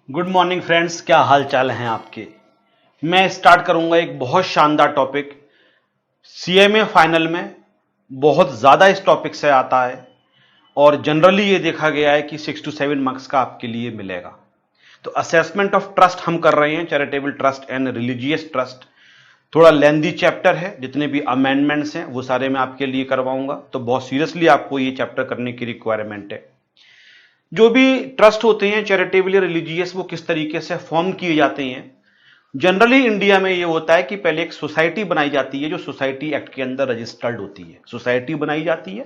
Good morning friends, क्या हाल चाल हैं आपके। मैं स्टार्ट करूंगा एक बहुत शानदार टॉपिक। सीएमए फाइनल में बहुत ज़्यादा इस टॉपिक से आता है और जनरली ये देखा गया है कि 6 to 7 मार्क्स का आपके लिए मिलेगा। तो असेसमेंट ऑफ ट्रस्ट हम कर रहे हैं, charitable trust and religious trust. थोड़ा लेंदी चैप्टर है, जितने भी अमेंडमेंट्स हैं वो सारे मैं आपके लिए करवाऊंगा, तो बहुत सीरियसली आपको ये चैप्टर करने की रिक्वायरमेंट है। जो भी ट्रस्ट होते हैं चैरिटेबल या रिलीजियस, वो किस तरीके से फॉर्म किए जाते हैं। जनरली इंडिया में ये होता है कि पहले एक सोसाइटी बनाई जाती है जो सोसाइटी एक्ट के अंदर रजिस्टर्ड होती है। सोसाइटी बनाई जाती है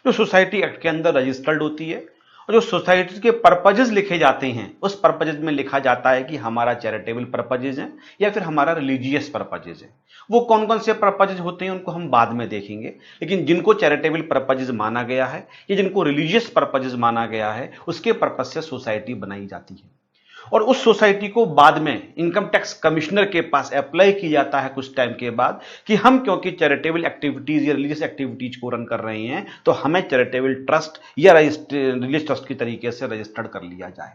जो सोसाइटी एक्ट के अंदर रजिस्टर्ड होती है, और जो सोसाइटी के पर्पजेज लिखे जाते हैं उस पर्पजेज में लिखा जाता है कि हमारा चैरिटेबल पर्पजेज है या फिर हमारा रिलीजियस पर्पजेज है। वो कौन कौन से पर्पजेज होते हैं उनको हम बाद में देखेंगे, लेकिन जिनको चैरिटेबल पर्पजेज माना गया है या जिनको रिलीजियस पर्पजेज माना गया है उसके पर्पज से सोसाइटी बनाई जाती है। और उस सोसाइटी को बाद में इनकम टैक्स कमिश्नर के पास अप्लाई किया जाता है कुछ टाइम के बाद कि हम क्योंकि चैरिटेबल एक्टिविटीज या रिलीजियस एक्टिविटीज को रन कर रहे हैं तो हमें चैरिटेबल ट्रस्ट या रिलीजियस ट्रस्ट की तरीके से रजिस्टर्ड कर लिया जाए।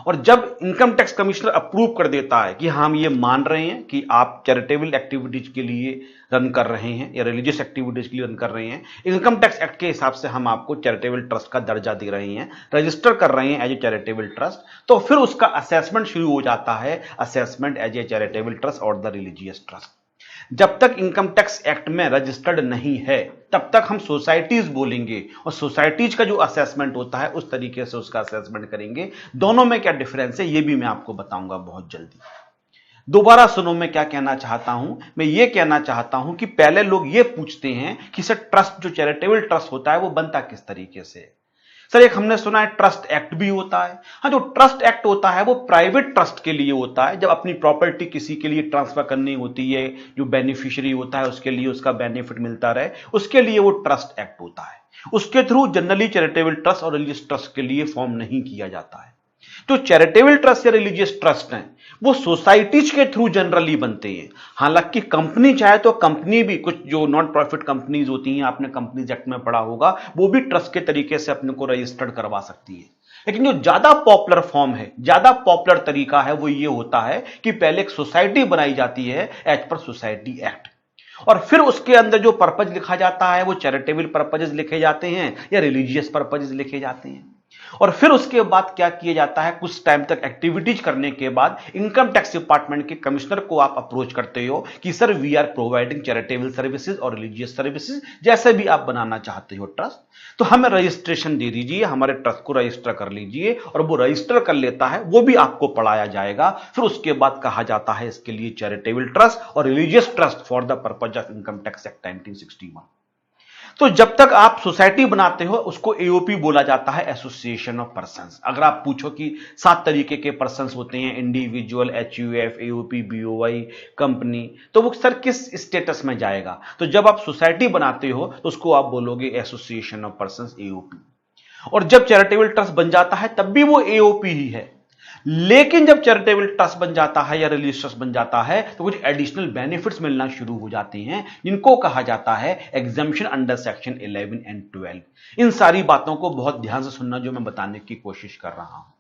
और जब इनकम टैक्स कमिश्नर अप्रूव कर देता है कि हम ये मान रहे हैं कि आप चैरिटेबल एक्टिविटीज के लिए रन कर रहे हैं या रिलीजियस एक्टिविटीज के लिए रन कर रहे हैं, इनकम टैक्स एक्ट के हिसाब से हम आपको चैरिटेबल ट्रस्ट का दर्जा दे रहे हैं, रजिस्टर कर रहे हैं एज ए चैरिटेबल ट्रस्ट, तो फिर उसका असेसमेंट शुरू हो जाता है, assessment as a charitable trust और द रिलीजियस ट्रस्ट। जब तक इनकम टैक्स एक्ट में रजिस्टर्ड नहीं है तब तक हम सोसाइटीज बोलेंगे, और सोसाइटीज का जो असेसमेंट होता है उस तरीके से उसका असेसमेंट करेंगे। दोनों में क्या डिफरेंस है ये भी मैं आपको बताऊंगा बहुत जल्दी। दोबारा सुनो, मैं क्या कहना चाहता हूं। मैं ये कहना चाहता हूं कि पहले लोग ये पूछते हैं कि सर ट्रस्ट, जो चैरिटेबल ट्रस्ट होता है वो बनता किस तरीके से। सर एक हमने सुना है ट्रस्ट एक्ट भी होता है। हाँ, जो ट्रस्ट एक्ट होता है वो प्राइवेट ट्रस्ट के लिए होता है, जब अपनी प्रॉपर्टी किसी के लिए ट्रांसफर करनी होती है, जो बेनिफिशियरी होता है उसके लिए उसका बेनिफिट मिलता रहे, उसके लिए वो ट्रस्ट एक्ट होता है। उसके थ्रू जनरली चैरिटेबल ट्रस्ट और रिलीजियस ट्रस्ट के लिए फॉर्म नहीं किया जाता है। जो चैरिटेबल ट्रस्ट या रिलीजियस ट्रस्ट हैं वो सोसाइटीज के थ्रू जनरली बनते हैं। हालांकि कंपनी चाहे तो कंपनी भी, कुछ जो नॉन प्रॉफिट कंपनीज होती हैं, आपने कंपनीज एक्ट में पढ़ा होगा, वो भी ट्रस्ट के तरीके से अपने को रजिस्टर्ड करवा सकती है। लेकिन जो ज्यादा पॉपुलर फॉर्म है, ज्यादा पॉपुलर तरीका है, वो ये होता है कि पहले एक सोसाइटी बनाई जाती है एज पर सोसाइटी एक्ट, और फिर उसके अंदर जो पर्पज लिखा जाता है वो चैरिटेबल पर्पजेस लिखे जाते हैं या रिलीजियस पर्पजेस लिखे जाते हैं। और फिर उसके बाद क्या किया जाता है, कुछ टाइम तक एक्टिविटीज करने के बाद इनकम टैक्स डिपार्टमेंट के कमिश्नर को आप अप्रोच करते हो कि sir we are providing charitable services और रिलीजियस सर्विसेज, जैसे भी आप बनाना चाहते हो ट्रस्ट, तो हमें रजिस्ट्रेशन दे दीजिए, हमारे ट्रस्ट को रजिस्टर कर लीजिए। और वो रजिस्टर कर लेता है, वो भी आपको पढ़ाया जाएगा। फिर उसके बाद कहा जाता है इसके लिए चैरिटेबल ट्रस्ट और religious trust for the purpose of income tax act 1961। तो जब तक आप सोसाइटी बनाते हो उसको एओपी बोला जाता है, एसोसिएशन ऑफ पर्संस। अगर आप पूछो कि 7 तरीके के पर्संस होते हैं, इंडिविजुअल, एचयूएफ, एओपी, बीओवाई, कंपनी, तो वो सर किस स्टेटस में जाएगा। तो जब आप सोसाइटी बनाते हो तो उसको आप बोलोगे एसोसिएशन ऑफ पर्संस, एओपी। और जब चैरिटेबल ट्रस्ट बन जाता है तब भी वो एओपी ही है। लेकिन जब चैरिटेबल ट्रस्ट बन जाता है या रिलीजियस ट्रस्ट बन जाता है तो कुछ एडिशनल बेनिफिट्स मिलना शुरू हो जाते हैं, जिनको कहा जाता है एग्जम्पशन अंडर सेक्शन 11 एंड 12। इन सारी बातों को बहुत ध्यान से सुनना जो मैं बताने की कोशिश कर रहा हूं।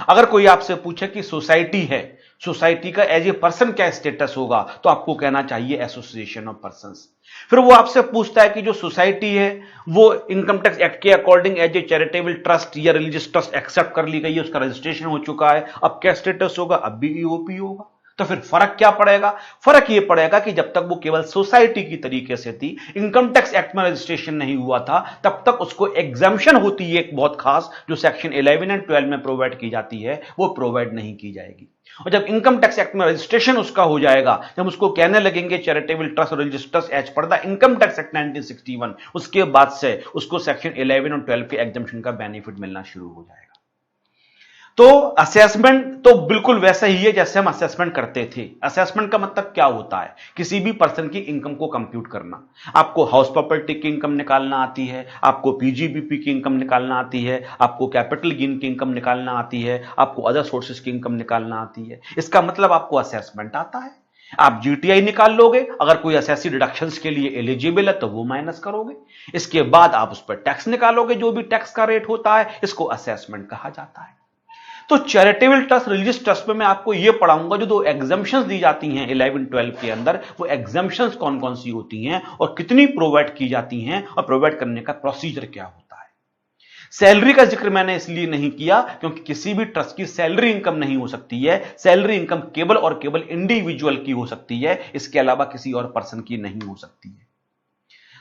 अगर कोई आपसे पूछे कि सोसाइटी है, सोसाइटी का एज ए पर्सन क्या स्टेटस होगा, तो आपको कहना चाहिए एसोसिएशन ऑफ पर्संस। फिर वो आपसे पूछता है कि जो सोसाइटी है वो इनकम टैक्स एक्ट के according as a charitable trust या रिलीजियस ट्रस्ट एक्सेप्ट कर ली गई है, उसका रजिस्ट्रेशन हो चुका है, अब क्या स्टेटस होगा, अब भी ईओपी होगा। तो फिर फर्क क्या पड़ेगा? फर्क यह पड़ेगा कि जब तक वो केवल सोसाइटी की तरीके से थी, इनकम टैक्स एक्ट में रजिस्ट्रेशन नहीं हुआ था, तब तक उसको एग्जम्पशन होती है एक बहुत खास, जो सेक्शन 11 एंड 12 में प्रोवाइड की जाती है, वो प्रोवाइड नहीं की जाएगी। और जब इनकम टैक्स एक्ट में रजिस्ट्रेशन उसका हो जाएगा, जब उसको कहने लगेंगे चैरिटेबल ट्रस्ट और religious trust as per the income tax act 1961, उसके बाद से उसको सेक्शन 11 और 12 के एग्जम्पशन का बेनिफिट मिलना शुरू हो जाएगा। तो असेसमेंट तो बिल्कुल वैसा ही है जैसे हम असेसमेंट करते थे। असेसमेंट का मतलब क्या होता है? किसी भी पर्सन की इनकम को कंप्यूट करना। आपको हाउस प्रॉपर्टी की इनकम निकालना आती है, आपको पीजीबीपी की इनकम निकालना आती है, आपको कैपिटल गेन की इनकम निकालना आती है, आपको अदर सोर्सेज की इनकम निकालना आती है। इसका मतलब आपको असेसमेंट आता है। आप जीटीआई निकाल लोगे, अगर कोई असेसी डिडक्शंस के लिए एलिजिबल है तो वो माइनस करोगे। इसके बाद आप उस पर टैक्स निकालोगे, जो भी टैक्स का रेट होता है, इसको असेसमेंट कहा जाता है। तो चैरिटेबल ट्रस्ट, रिलीजियस ट्रस्ट में मैं आपको यह पढ़ाऊंगा जो दो एग्जम्पशंस दी जाती हैं 11 12 के अंदर, वो एग्जम्पशंस कौन कौन सी होती हैं और कितनी प्रोवाइड की जाती हैं और प्रोवाइड करने का प्रोसीजर क्या होता है। सैलरी का जिक्र मैंने इसलिए नहीं किया क्योंकि किसी भी ट्रस्ट की सैलरी इनकम नहीं हो सकती है। सैलरी इनकम केवल और केवल इंडिविजुअल की हो सकती है, इसके अलावा किसी और पर्सन की नहीं हो सकती है।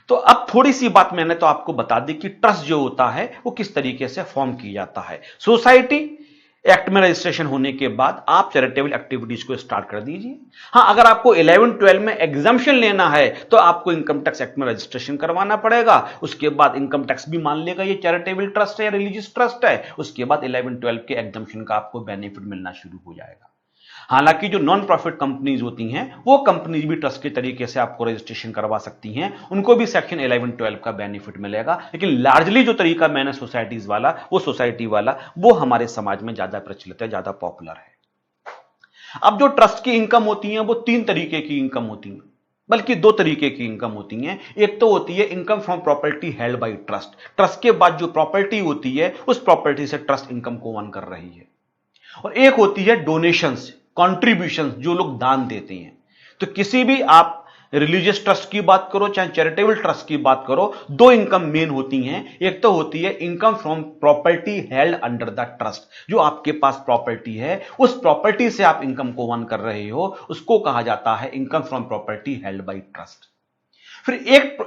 तो अब थोड़ी सी बात मैंने तो आपको बता दी कि ट्रस्ट जो होता है वो किस तरीके से फॉर्म किया जाता है। सोसाइटी एक्ट में रजिस्ट्रेशन होने के बाद आप चैरिटेबल एक्टिविटीज को स्टार्ट कर दीजिए। हां, अगर आपको 11 12 में एग्जाम्पशन लेना है तो आपको इनकम टैक्स एक्ट में रजिस्ट्रेशन करवाना पड़ेगा। उसके बाद इनकम टैक्स भी मान लेगा ये चैरिटेबल ट्रस्ट है या रिलीजियस ट्रस्ट है। उसके बाद 11 12 के एग्जाम्पशन का आपको बेनिफिट मिलना शुरू हो जाएगा। हालांकि जो नॉन प्रॉफिट कंपनीज होती हैं वो कंपनीज भी ट्रस्ट के तरीके से आपको रजिस्ट्रेशन करवा सकती हैं, उनको भी सेक्शन 11 12 का बेनिफिट मिलेगा। लेकिन लार्जली जो तरीका मैंने सोसाइटीज वाला, वो सोसाइटी वाला, वो हमारे समाज में ज्यादा प्रचलित है, ज्यादा पॉपुलर है। अब जो ट्रस्ट की इनकम होती है वो 3 तरीके की इनकम होती है, बल्कि 2 तरीके की इनकम होती है। एक तो होती है income from property held by trust, trust के बाद जो प्रॉपर्टी होती है उस प्रॉपर्टी से ट्रस्ट इनकम को अर्न कर रही है। और एक होती है डोनेशंस, कॉन्ट्रीब्यूशन, जो लोग दान देते हैं। तो किसी भी आप रिलीजियस ट्रस्ट की बात करो चाहे चैरिटेबल ट्रस्ट की बात करो, 2 इनकम मेन होती हैं। एक तो होती है income from property held under the trust, जो आपके पास प्रॉपर्टी है उस प्रॉपर्टी से आप इनकम को अर्न कर रहे हो, उसको कहा जाता है income from property held by trust. फिर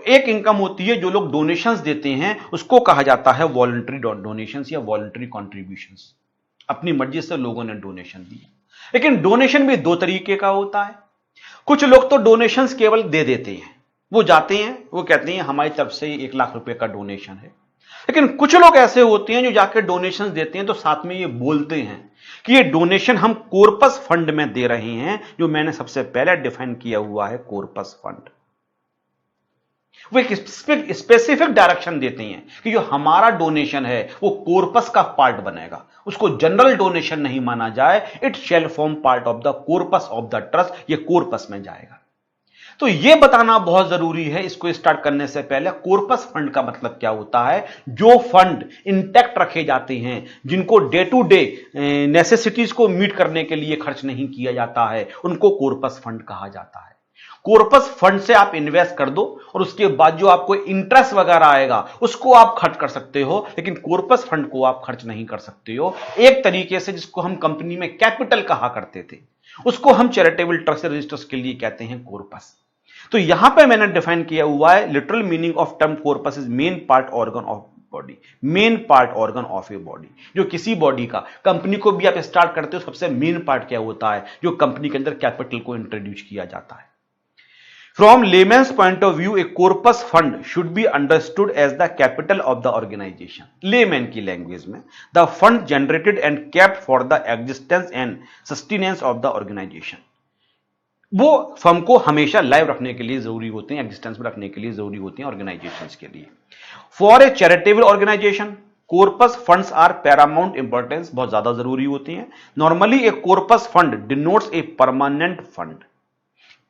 एक इनकम होती है जो लोग डोनेशंस देते हैं, उसको कहा जाता है वॉलंटरी डोनेशंस या वॉलंटरी कॉन्ट्रीब्यूशंस। अपनी मर्जी से लोगों ने डोनेशन दिया। लेकिन डोनेशन भी 2 तरीके का होता है। कुछ लोग तो डोनेशंस केवल दे देते हैं, वो जाते हैं, वो कहते हैं हमारी तरफ से 1 लाख रुपए का डोनेशन है। लेकिन कुछ लोग ऐसे होते हैं जो जाकर डोनेशंस देते हैं तो साथ में ये बोलते हैं कि ये डोनेशन हम कॉर्पस फंड में दे रहे हैं, जो मैंने सबसे पहले डिफाइन किया हुआ है कॉर्पस फंड। वो एक स्पेसिफिक डायरेक्शन देते हैं कि जो हमारा डोनेशन है वो कॉर्पस का पार्ट बनेगा, उसको जनरल डोनेशन नहीं माना जाए। It shall form part of the corpus of the trust, ये कॉर्पस में जाएगा। तो यह बताना बहुत जरूरी है इसको स्टार्ट करने से पहले, कॉर्पस फंड का मतलब क्या होता है। जो फंड इंटैक्ट रखे जाते हैं, जिनको डे टू डे नेसेसिटीज को मीट करने के लिए खर्च नहीं किया जाता है, उनको कॉर्पस फंड कहा जाता है। कॉर्पस फंड से आप इन्वेस्ट कर दो और उसके बाद जो आपको इंटरेस्ट वगैरह आएगा उसको आप खर्च कर सकते हो, लेकिन कॉर्पस फंड को आप खर्च नहीं कर सकते हो। एक तरीके से जिसको हम कंपनी में कैपिटल कहा करते थे, उसको हम चैरिटेबल ट्रस्ट रजिस्टर्स के लिए कहते हैं कॉर्पस। तो यहां पे मैंने डिफाइन किया हुआ है, literal meaning of term corpus is main part organ of body, main part organ of a body. जो किसी बॉडी का, कंपनी को भी आप स्टार्ट करते हो, सबसे मेन पार्ट क्या होता है, जो कंपनी के अंदर कैपिटल को इंट्रोड्यूस किया जाता है। From layman's point of view, a corpus fund should be understood as the capital of the organization. Layman की लैंग्वेज में, the fund generated and kept for the existence and sustenance of the organization. वो firm को हमेशा live रखने के लिए जरूरी होते हैं, एग्जिस्टेंस में रखने के लिए जरूरी होते हैं ऑर्गेनाइजेशंस के लिए। For a charitable organisation, corpus funds are paramount importance, बहुत ज्यादा जरूरी होते हैं। Normally a corpus fund denotes a permanent fund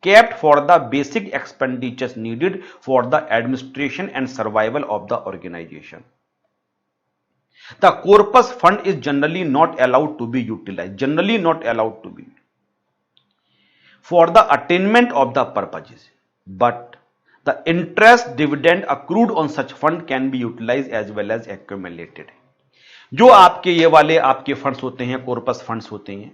kept for the basic expenditures needed for the administration and survival of the organization. The corpus fund is generally not allowed to be utilized, generally not allowed to be for the attainment of the purposes, but the interest dividend accrued on such fund can be utilized as well as accumulated. जो आपके ये वाले आपके funds होते हैं, corpus funds होते हैं,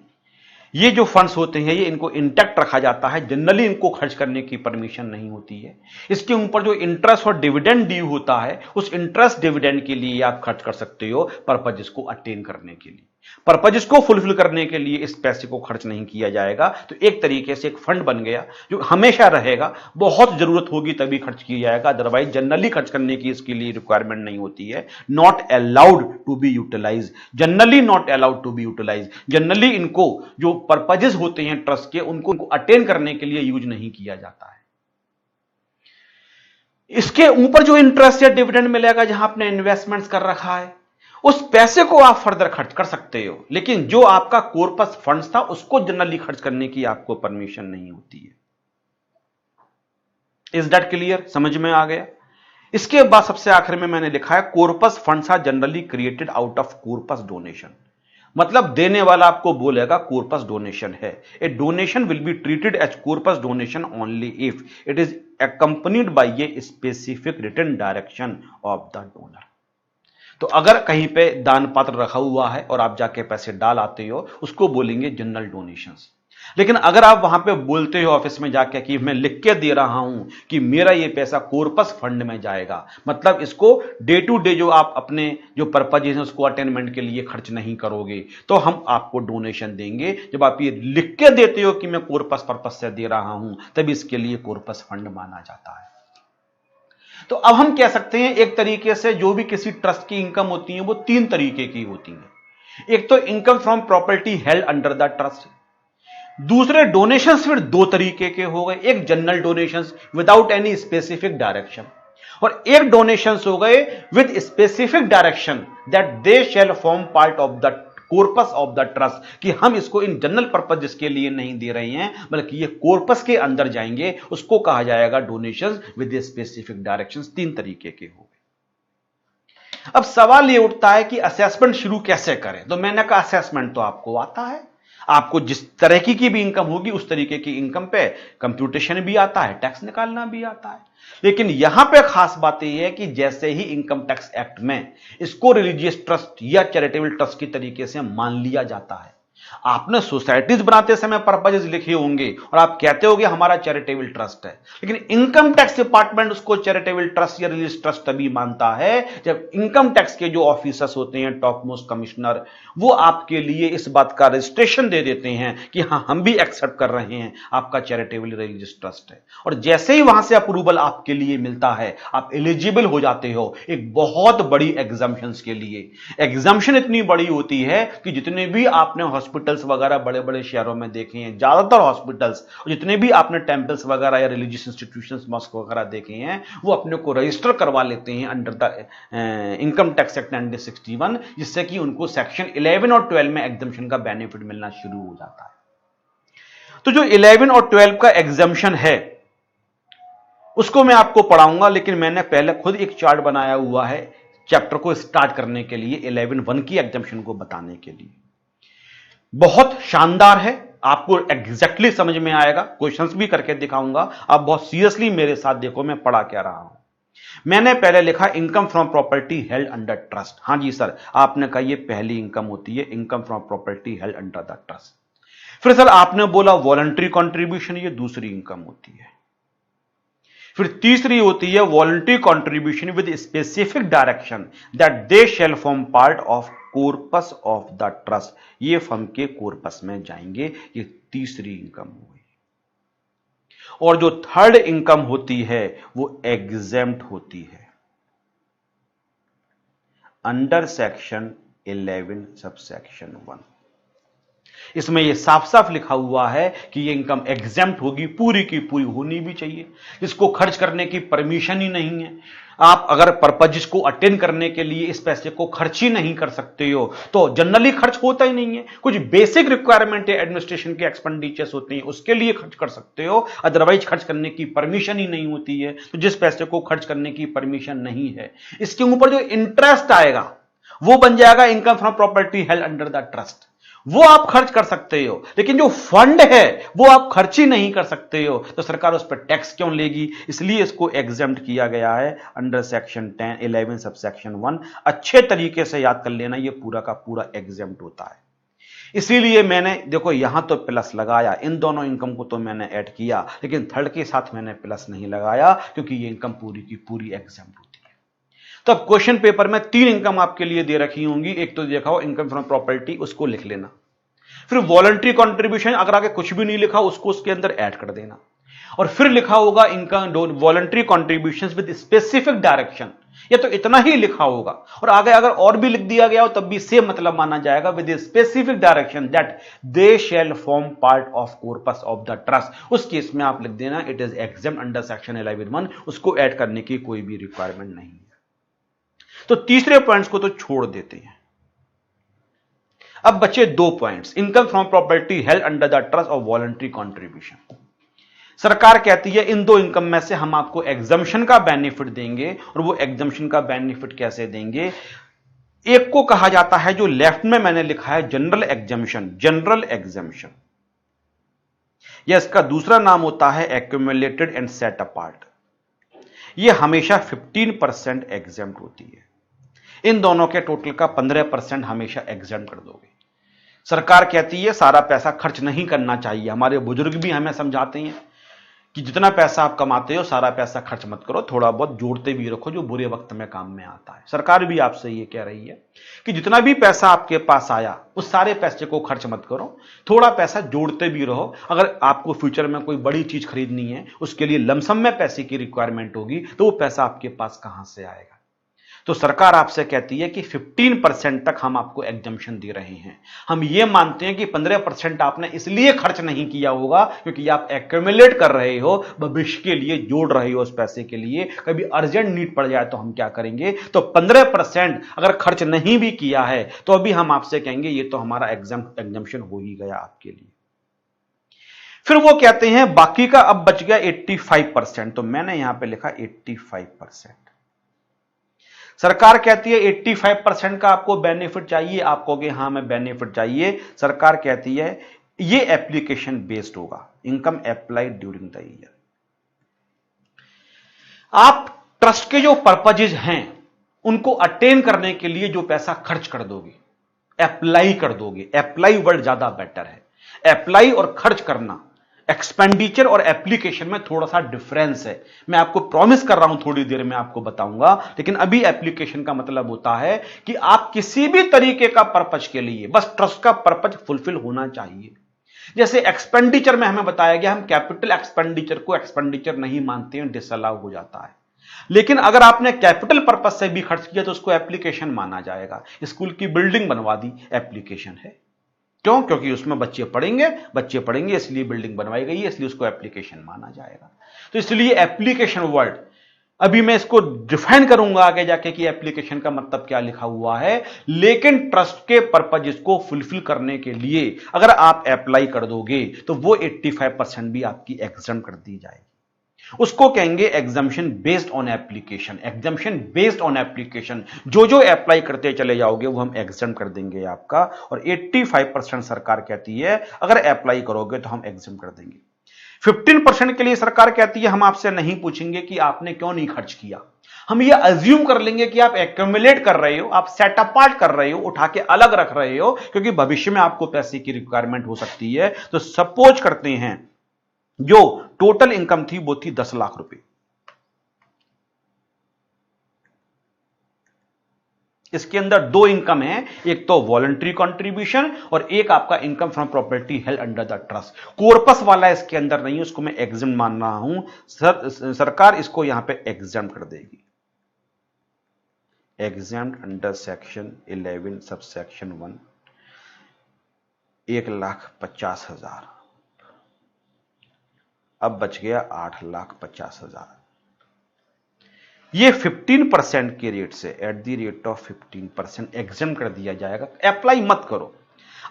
ये जो फंड्स होते हैं ये इनको इंटैक्ट रखा जाता है, जनरली इनको खर्च करने की परमिशन नहीं होती है। इसके ऊपर जो इंटरेस्ट और डिविडेंड ड्यू होता है, उस इंटरेस्ट डिविडेंड के लिए आप खर्च कर सकते हो, पर्पजेस को अटेन करने के लिए, पर्पजेस को फुलफिल करने के लिए इस पैसे को खर्च नहीं किया जाएगा। तो एक तरीके से एक फंड बन गया जो हमेशा रहेगा, बहुत जरूरत होगी तभी खर्च किया जाएगा, अदरवाइज जनरली खर्च करने की इसके लिए रिक्वायरमेंट नहीं होती है। Not allowed to be utilise, generally not allowed to be utilise, generally इनको जो पर्पजेस होते हैं ट्रस्ट के, उनको अटेन करने के लिए यूज नहीं किया जाता है। इसके ऊपर जो इंटरेस्ट या डिविडेंड मिलेगा, जहां आपने इन्वेस्टमेंट्स कर रखा है, उस पैसे को आप फर्दर खर्च कर सकते हो, लेकिन जो आपका कॉर्पस फंड्स था उसको जनरली खर्च करने की आपको परमिशन नहीं होती है। Is that clear? समझ में आ गया? इसके बाद सबसे आखिर में मैंने लिखा है corpus funds are generally created out of corpus donation. मतलब देने वाला आपको बोलेगा कॉर्पस डोनेशन है। A donation will be treated as corpus donation only if it is accompanied by a specific written direction of the donor. तो अगर कहीं पे दान पात्र रखा हुआ है और आप जाके पैसे डाल आते हो, उसको बोलेंगे जनरल डोनेशंस। लेकिन अगर आप वहां पे बोलते हो ऑफिस में जाके कि मैं लिख के दे रहा हूं कि मेरा ये पैसा कॉर्पस फंड में जाएगा, मतलब इसको डे टू डे जो आप अपने जो पर्पज है उसको अटेनमेंट के लिए खर्च नहीं करोगे, तो हम आपको डोनेशन देंगे। जब आप ये लिख के देते हो कि मैं कॉर्पस पर्पज से दे रहा हूं, तब इसके लिए कॉर्पस फंड माना जाता है। तो अब हम कह सकते हैं एक तरीके से जो भी किसी ट्रस्ट की इनकम होती है वो तीन तरीके की होती है। एक तो income from property held under the trust. दूसरे डोनेशंस फिर दो तरीके के हो गए, एक general donations without any specific direction, और एक डोनेशंस हो गए with specific direction that they shall form part of the corpus of the trust, कि हम इसको इन जनरल पर्पस जिसके लिए नहीं दे रहे हैं बल्कि ये कॉर्पस के अंदर जाएंगे, उसको कहा जाएगा डोनेशंस विद स्पेसिफिक डायरेक्शंस। तीन तरीके के हो गए। अब सवाल ये उठता है कि असेसमेंट शुरू कैसे करें। तो मैंने कहा असेसमेंट तो आपको आता है, आपको जिस तरह की भी इनकम होगी उस तरीके की इनकम पे कंप्यूटेशन भी आता है, टैक्स निकालना भी आता है। लेकिन यहां पे खास बात यह है कि जैसे ही इनकम टैक्स एक्ट में इसको रिलीजियस ट्रस्ट या चैरिटेबल ट्रस्ट की तरीके से मान लिया जाता है। आपने सोसाइटीज बनाते समय पर्पजेस लिखे होंगे और आप कहते होंगे हमारा चैरिटेबल ट्रस्ट है, लेकिन इनकम टैक्स डिपार्टमेंट उसको चैरिटेबल ट्रस्ट या रिलीजियस ट्रस्ट तभी मानता है जब इनकम टैक्स के जो ऑफिसर्स होते हैं, टॉप मोस्ट कमिश्नर, वो आपके लिए इस बात का रजिस्ट्रेशन दे देते हैं कि हाँ हम भी एक्सेप्ट कर रहे हैं आपका चैरिटेबल रिलीजियस ट्रस्ट है। और जैसे ही वहां से अप्रूवल आपके लिए मिलता है, आप एलिजिबल हो जाते हो एक बहुत बड़ी एग्जम्पशन के लिए। एग्जम्पशन इतनी बड़ी होती है कि जितने भी आपने हॉस्पिटल्स वगैरह बड़े बड़े शहरों में देखे हैं, ज्यादातर हॉस्पिटल्स और जितने भी आपने टेंपल्स वगैरह या रिलीजियस इंस्टीट्यूशंस, मॉस्क वगैरह देखे हैं, वो अपने को रजिस्टर करवा लेते हैं under the income tax act 1961, जिससे कि उनको सेक्शन 11 और 12 में एग्जम्पशन का बेनिफिट मिलना शुरू हो जाता है। तो जो 11 और 12 का एग्जम्पशन है उसको मैं आपको पढ़ाऊंगा, लेकिन मैंने पहले खुद एक चार्ट बनाया हुआ है चैप्टर को स्टार्ट करने के लिए, 11(1) की एग्जम्पशन को बताने के लिए। बहुत शानदार है, आपको एग्जैक्टली समझ में आएगा, क्वेश्चंस भी करके दिखाऊंगा। आप बहुत सीरियसली मेरे साथ देखो मैं पढ़ा क्या रहा हूं। मैंने पहले लिखा income from property held under trust. हां जी सर, आपने कहा ये पहली इनकम होती है, income from property held under the trust. फिर सर आपने बोला वॉलंटरी कॉन्ट्रीब्यूशन, ये दूसरी इनकम होती है। फिर तीसरी होती है voluntary contribution with specific direction that they shall form part of corpus of the trust, ये फर्म के कॉर्पस में जाएंगे। ये तीसरी इनकम हो गई। और जो थर्ड इनकम होती है वो एग्जेम्प्ट होती है अंडर सेक्शन 11 सबसेक्शन 1। इसमें यह साफ साफ लिखा हुआ है कि यह इनकम एग्जेम्प्ट होगी, पूरी की पूरी होनी भी चाहिए, इसको खर्च करने की परमिशन ही नहीं है। आप अगर पर्पज को अटेंड करने के लिए इस पैसे को खर्च ही नहीं कर सकते हो तो जनरली खर्च होता ही नहीं है। कुछ बेसिक रिक्वायरमेंट है, एडमिनिस्ट्रेशन के एक्सपेंडिचर्स होते हैं, उसके लिए खर्च कर सकते हो, अदरवाइज खर्च करने की परमिशन ही नहीं होती है। तो जिस पैसे को खर्च करने की परमिशन नहीं है, इसके ऊपर जो इंटरेस्ट आएगा वो बन जाएगा income from property held under the trust, वो आप खर्च कर सकते हो। लेकिन जो फंड है वो आप खर्च ही नहीं कर सकते हो, तो सरकार उस पर टैक्स क्यों लेगी? इसलिए इसको एग्जेम्प्ट किया गया है अंडर सेक्शन 11 सबसेक्शन 1। अच्छे तरीके से याद कर लेना, ये पूरा का पूरा एग्जेम्प्ट होता है। इसीलिए मैंने देखो यहां तो प्लस लगाया, इन दोनों इनकम को तो मैंने ऐड किया, लेकिन थर्ड के साथ मैंने प्लस नहीं लगाया क्योंकि ये इनकम पूरी की पूरी एग्जेम्प्ट होती है। तो अब क्वेश्चन पेपर में 3 इनकम आपके लिए दे रखी होंगी। एक तो देखा हो इनकम फ्रॉम प्रॉपर्टी, उसको लिख लेना। फिर वॉलंटरी कंट्रीब्यूशन, अगर आगे कुछ भी नहीं लिखा उसको उसके अंदर ऐड कर देना। और फिर लिखा होगा income voluntary contributions with specific direction, ये तो इतना ही लिखा होगा। और आगे अगर और भी लिख दिया गया हो तब भी सेम मतलब माना जाएगा, with specific direction that they shall form part of corpus of the trust. उस केस में आप लिख देना it is exempt under section 11(1), उसको ऐड करने की कोई भी रिक्वायरमेंट नहीं है। तो तीसरे पॉइंट्स को तो छोड़ देते हैं। अब बचे 2 points, income from property held under the trust और वॉलंटरी कंट्रीब्यूशन। सरकार कहती है इन 2 इनकम में से हम आपको एग्जम्पशन का बेनिफिट देंगे। और वो एग्जम्पशन का बेनिफिट कैसे देंगे? एक को कहा जाता है, जो लेफ्ट में मैंने लिखा है, जनरल एग्जामिशन, जनरल एग्जामिशन। या इसका दूसरा नाम होता है एक्यूमुलेटेड एंड सेट अपार्ट। ये हमेशा 15% एग्जाम्प्ट होती है। इन दोनों के टोटल का 15% हमेशा एग्जाम्प्ट कर दोगे। सरकार कहती है सारा पैसा खर्च नहीं करना चाहिए। हमारे बुजुर्ग भी हमें समझाते हैं कि जितना पैसा आप कमाते हो सारा पैसा खर्च मत करो, थोड़ा बहुत जोड़ते भी रखो जो बुरे वक्त में काम में आता है। सरकार भी आपसे ये कह रही है कि जितना भी पैसा आपके पास आया उस सारे पैसे को खर्च मत करो, थोड़ा पैसा जोड़ते भी रहो। अगर आपको फ्यूचर में कोई बड़ी चीज खरीदनी है, उसके लिए लमसम में पैसे की रिक्वायरमेंट होगी, तो वो पैसा आपके पास कहां से आएगा। तो सरकार आपसे कहती है कि 15% तक हम आपको एग्जम्पशन दे रहे हैं। हम ये मानते हैं कि 15% आपने इसलिए खर्च नहीं किया होगा क्योंकि आप एक्यूमुलेट कर रहे हो, भविष्य के लिए जोड़ रहे हो उस पैसे के लिए, कभी अर्जेंट नीड पड़ जाए तो हम क्या करेंगे। तो 15% अगर खर्च नहीं भी किया है तो अभी हम आपसे कहेंगे ये तो हमारा एग्जम्पशन हो ही गया आपके लिए। फिर वो कहते हैं बाकी का अब बच गया 85%, तो मैंने यहां पे लिखा 85%। सरकार कहती है 85% का आपको बेनिफिट चाहिए। आप कहोगे हां मैं बेनिफिट चाहिए। सरकार कहती है ये एप्लीकेशन बेस्ड होगा, income applied during the year. आप ट्रस्ट के जो पर्पजेज हैं उनको अटेन करने के लिए जो पैसा खर्च कर दोगे, अप्लाई कर दोगे, अप्लाई वर्ड ज्यादा बेटर है। अप्लाई और खर्च करना, एक्सपेंडिचर और एप्लीकेशन में थोड़ा सा डिफरेंस है। मैं आपको प्रॉमिस कर रहा हूं थोड़ी देर में आपको बताऊंगा, लेकिन अभी एप्लीकेशन का मतलब होता है कि आप किसी भी तरीके का पर्पज के लिए, बस ट्रस्ट का पर्पज फुलफिल होना चाहिए। जैसे एक्सपेंडिचर में हमें बताया गया हम कैपिटल एक्सपेंडिचर को एक्सपेंडिचर नहीं मानते हैं, डिसअलाउ हो जाता है। लेकिन अगर आपने कैपिटल पर्पज से भी खर्च किया तो उसको एप्लीकेशन माना जाएगा। स्कूल की बिल्डिंग बनवा दी, एप्लीकेशन है। क्यों? क्योंकि उसमें बच्चे पढ़ेंगे इसलिए बिल्डिंग बनवाई गई है, इसलिए उसको एप्लीकेशन माना जाएगा। तो इसलिए एप्लीकेशन वर्ड अभी मैं इसको डिफाइन करूंगा आगे जाके कि एप्लीकेशन का मतलब क्या लिखा हुआ है। लेकिन ट्रस्ट के पर्पज को फुलफिल करने के लिए अगर आप अप्लाई कर दोगे तो वो 85% भी आपकी एग्जाम कर दी जाएगी। उसको कहेंगे exemption based on application. Exemption based on application, जो जो अप्लाई करते चले जाओगे वो हम एग्जाम कर देंगे आपका। और 85% सरकार कहती है अगर अप्लाई करोगे तो हम एग्जाम कर देंगे। 15% के लिए सरकार कहती है हम आपसे नहीं पूछेंगे कि आपने क्यों नहीं खर्च किया। हम ये अज्यूम कर लेंगे कि आप एक्यूमुलेट कर रहे हो, आप सेट अपार्ट कर रहे हो, उठा के अलग रख रहे हो, क्योंकि भविष्य में आपको पैसे की रिक्वायरमेंट हो सकती है। तो सपोज करते हैं जो टोटल इनकम थी वो थी 10 लाख रुपए। इसके अंदर दो इनकम है, एक तो वॉलंटरी कंट्रीब्यूशन और एक आपका income from property held under the trust. Corpus वाला इसके अंदर नहीं है, उसको मैं एग्जाम मान रहा हूं। सरकार इसको यहां पे एग्जाम कर देगी। Exam under section 11 sub section 1 1,50,000। अब बच गया 8,50,000। ये 15% के रेट से at the rate of 15% exam कर दिया जाएगा। अप्लाई मत करो।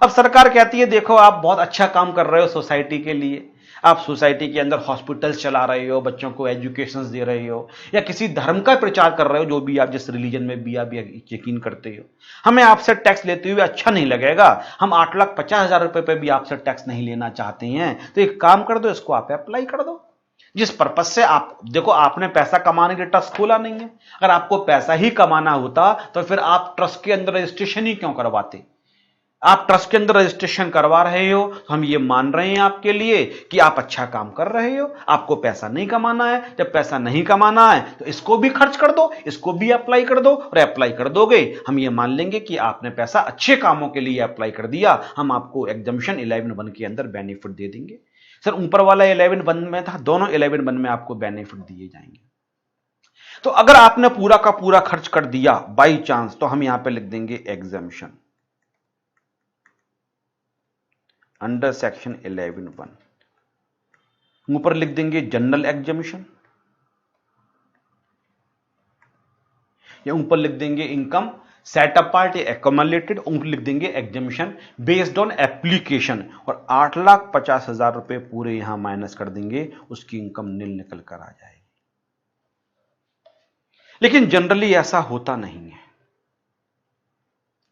अब सरकार कहती है देखो आप बहुत अच्छा काम कर रहे हो सोसाइटी के लिए, आप सोसाइटी के अंदर हॉस्पिटल्स चला रहे हो, बच्चों को एजुकेशन दे रहे हो, या किसी धर्म का प्रचार कर रहे हो, जो भी आप जिस रिलीजन में भी आप यकीन करते हो। हमें आपसे टैक्स लेते हुए अच्छा नहीं लगेगा। हम 8,50,000 रुपए पे भी आपसे टैक्स नहीं लेना चाहते हैं। तो एक काम कर दो, इसको आप अप्लाई कर दो। जिस पर्पज से आप देखो, आपने पैसा कमाने के ट्रस्ट खोला नहीं है। अगर आपको पैसा ही कमाना होता तो फिर आप ट्रस्ट के अंदर रजिस्ट्रेशन ही क्यों करवाते। आप ट्रस्ट के अंदर रजिस्ट्रेशन करवा रहे हो तो हम ये मान रहे हैं आपके लिए कि आप अच्छा काम कर रहे हो। आपको पैसा नहीं कमाना है, जब पैसा नहीं कमाना है तो इसको भी खर्च कर दो, इसको भी अप्लाई कर दो। और अप्लाई कर दोगे हम ये मान लेंगे कि आपने पैसा अच्छे कामों के लिए अप्लाई कर दिया। हम आपको एग्जम्पशन 11(1) के अंदर बेनिफिट दे देंगे। सर ऊपर वाला 11(1) में था, दोनों 11(1) में आपको बेनिफिट दिए जाएंगे। तो अगर आपने पूरा का पूरा खर्च कर दिया बाई चांस, तो हम यहां पे लिख देंगे एग्जम्पशन अंडर सेक्शन 11(1). ऊपर लिख देंगे जनरल एग्जम्पशन, या ऊपर लिख देंगे इनकम सेट अपार्ट या एक्यूमुलेटेड, ऊपर लिख देंगे एग्जम्पशन बेस्ड ऑन एप्लीकेशन। और 8,50,000 रुपए पूरे यहां माइनस कर देंगे, उसकी इनकम नील निकल कर आ जाएगी। लेकिन जनरली ऐसा होता नहीं है।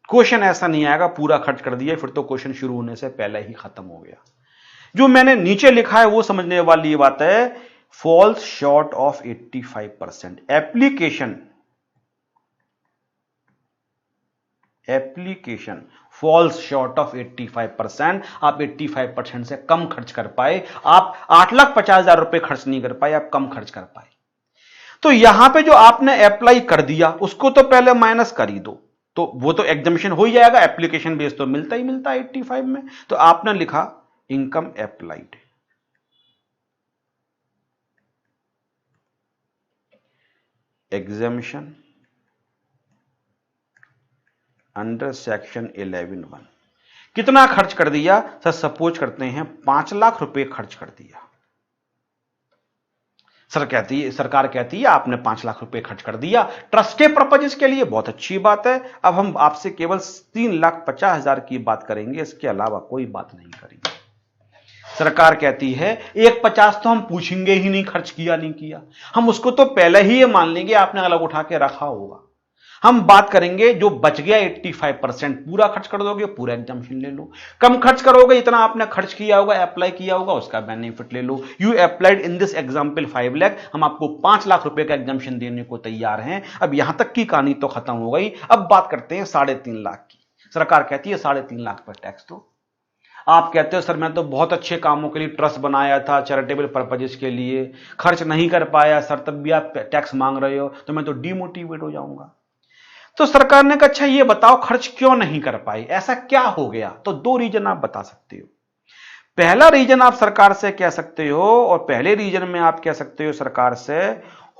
क्वेश्चन ऐसा नहीं आएगा पूरा खर्च कर दिया, फिर तो क्वेश्चन शुरू होने से पहले ही खत्म हो गया। जो मैंने नीचे लिखा है वो समझने वाली बात है, falls short of 85%। Application falls short of 85%। आप 85% से कम खर्च कर पाए, आप 8,50,000 रुपए खर्च नहीं कर पाए, आप कम खर्च कर पाए। तो यहां पे जो आपने अप्लाई कर दिया उसको तो पहले माइनस कर ही दो, तो वो तो एग्जामिशन हो ही जाएगा, एप्लीकेशन बेस तो मिलता ही मिलता है 85 में। तो आपने लिखा income applied, exemption under section 11(1). कितना खर्च कर दिया सर? सपोज करते हैं 5 लाख रुपए खर्च कर दिया। सरकार कहती है आपने 5 लाख रुपए खर्च कर दिया ट्रस्ट के पर्पजेस के लिए, बहुत अच्छी बात है। अब हम आपसे केवल 3,50,000 की बात करेंगे, इसके अलावा कोई बात नहीं करेंगे। सरकार कहती है 1,50,000 तो हम पूछेंगे ही नहीं, खर्च किया नहीं किया, हम उसको तो पहले ही ये मान लेंगे आपने अलग उठा के रखा होगा। हम बात करेंगे जो बच गया 85%, पूरा खर्च कर दोगे पूरा एग्जामिशन ले लो, कम खर्च करोगे इतना आपने खर्च किया होगा, अप्लाई किया होगा, उसका बेनिफिट ले लो। You applied in this example 5 lakh, हम आपको 5 लाख रुपए का एग्जामिशन देने को तैयार हैं। अब यहां तक की कहानी तो खत्म हो गई, अब बात करते हैं 3.5 लाख की। सरकार कहती है 3.5 लाख पर टैक्स दो। आप कहते हो सर मैं तो बहुत अच्छे कामों के लिए ट्रस्ट बनाया था, चैरिटेबल पर्पजेस के लिए, खर्च नहीं कर पाया सर, तब भी आप टैक्स मांग रहे हो, तो मैं तो डिमोटिवेट हो जाऊंगा। तो सरकार ने कहा अच्छा ये बताओ खर्च क्यों नहीं कर पाई, ऐसा क्या हो गया? तो 2 रीजन आप बता सकते हो। पहला रीजन आप सरकार से कह सकते हो, और पहले रीजन में आप कह सकते हो सरकार से,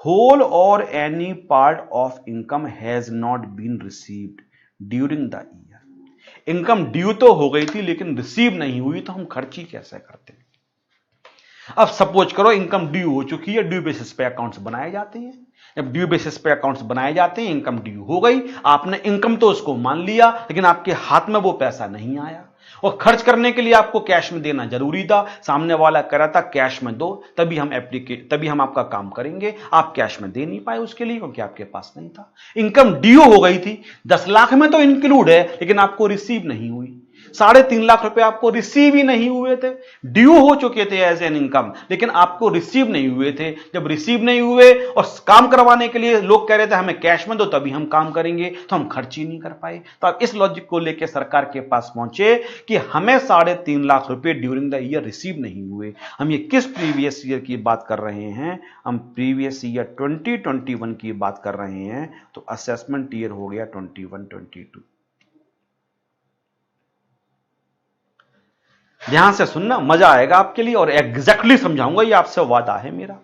whole or any part of income has not been received during the year. Income due तो हो गई थी लेकिन रिसीव नहीं हुई, तो हम खर्च ही कैसे करते? अब सपोज करो इनकम ड्यू हो चुकी है, ड्यू बेसिस पे अकाउंट्स बनाए जाते हैं। जब ड्यू बेसिस पे अकाउंट्स बनाए जाते हैं, इनकम ड्यू हो गई, आपने इनकम तो उसको मान लिया लेकिन आपके हाथ में वो पैसा नहीं आया, और खर्च करने के लिए आपको कैश में देना जरूरी था। सामने वाला कह रहा था कैश में दो, तभी हम आपका काम करेंगे। आप कैश में दे नहीं पाए उसके लिए क्योंकि आपके पास नहीं था। इनकम ड्यू हो गई थी, 10 लाख में तो इंक्लूड है लेकिन आपको रिसीव नहीं हुई। 3.5 लाख रुपए आपको रिसीव ही नहीं हुए थे, ड्यू हो चुके थे एज एन इनकम, लेकिन आपको रिसीव नहीं हुए थे। जब रिसीव नहीं हुए और काम करवाने के लिए लोग कह रहे थे हमें कैश में दो तभी हम काम करेंगे, तो हम खर्च ही नहीं कर पाए। तो आप इस लॉजिक को लेकर सरकार के पास पहुंचे कि हमें 3.5 लाख रुपए ड्यूरिंग द ईयर रिसीव नहीं हुए। हम ये किस प्रीवियस ईयर की बात कर रहे हैं? हम प्रीवियस ईयर 2021 की बात कर रहे हैं, तो असेसमेंट ईयर हो गया 21-22। ध्यान से सुनना, मजा आएगा आपके लिए, और एग्जैक्टली समझाऊंगा, ये आपसे वादा है मेरा।